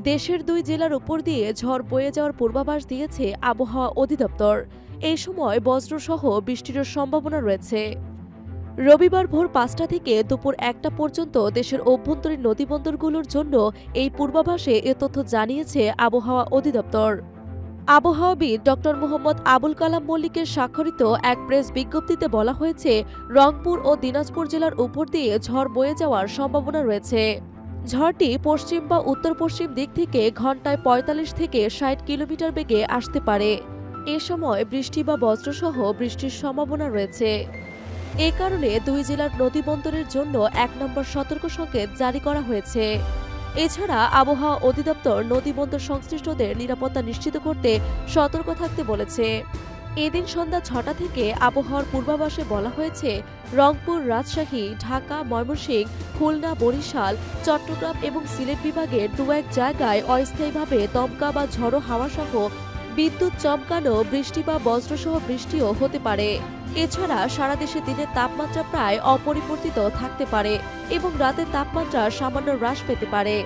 দেশের ২ জেলার উপর দিয়ে ঝড় বয়ে যাওয়ার পূর্বাভাস দিয়েছে আবহাওয়া অধিদপ্তর। এই সময় বজ্রসহ বৃষ্টির সম্ভাবনা রয়েছে। রবিবার ভোর ৫টা থেকে দুপুর ১টা পর্যন্ত দেশের অভ্যন্তরীণ নদীবন্দরগুলোর জন্য এই পূর্বাভাসে এ তথ্য জানিয়েছে আবহাওয়া অধিদপ্তর। আবহাওয়াবিদ ড মোহাম্মদ আবুল কালাম মল্লিকের স্বাক্ষরিত এক প্রেস বিজ্ঞপ্তিতে বলা হয়েছে, রংপুর ও দিনাজপুর জেলার উপর দিয়ে ঝড় বয়ে যাওয়ার সম্ভাবনা রয়েছে। ঝড়টি পশ্চিম বা উত্তর পশ্চিম দিক থেকে ঘন্টায় ৪৫ থেকে ৬০ কিলোমিটার বেগে আসতে পারে। এ সময় বৃষ্টি বা বজ্রসহ বৃষ্টির সম্ভাবনা রয়েছে। এ কারণে ২ জেলার নদীবন্দরের জন্য ১ নম্বর সতর্ক সংকেত জারি করা হয়েছে। এছাড়া আবহাওয়া অধিদপ্তর নদীবন্দর সংশ্লিষ্টদের নিরাপত্তা নিশ্চিত করতে সতর্ক থাকতে বলেছে। এদিন সন্ধ্যা ৬টা থেকে আবহাওয়ার পূর্বাভাসে বলা হয়েছে, রংপুর, রাজশাহী, ঢাকা, ময়মনসিংহ, খুলনা, বরিশাল, চট্টগ্রাম এবং সিলেট বিভাগের দু-এক জায়গায় অস্থায়ীভাবে দমকা বা ঝড়ো হাওয়াসহ বিদ্যুৎ চমকানো, বৃষ্টি বা বজ্রসহ বৃষ্টিও হতে পারে। এছাড়া সারা দেশে দিনের তাপমাত্রা প্রায় অপরিবর্তিত থাকতে পারে এবং রাতের তাপমাত্রা সামান্য হ্রাস পেতে পারে।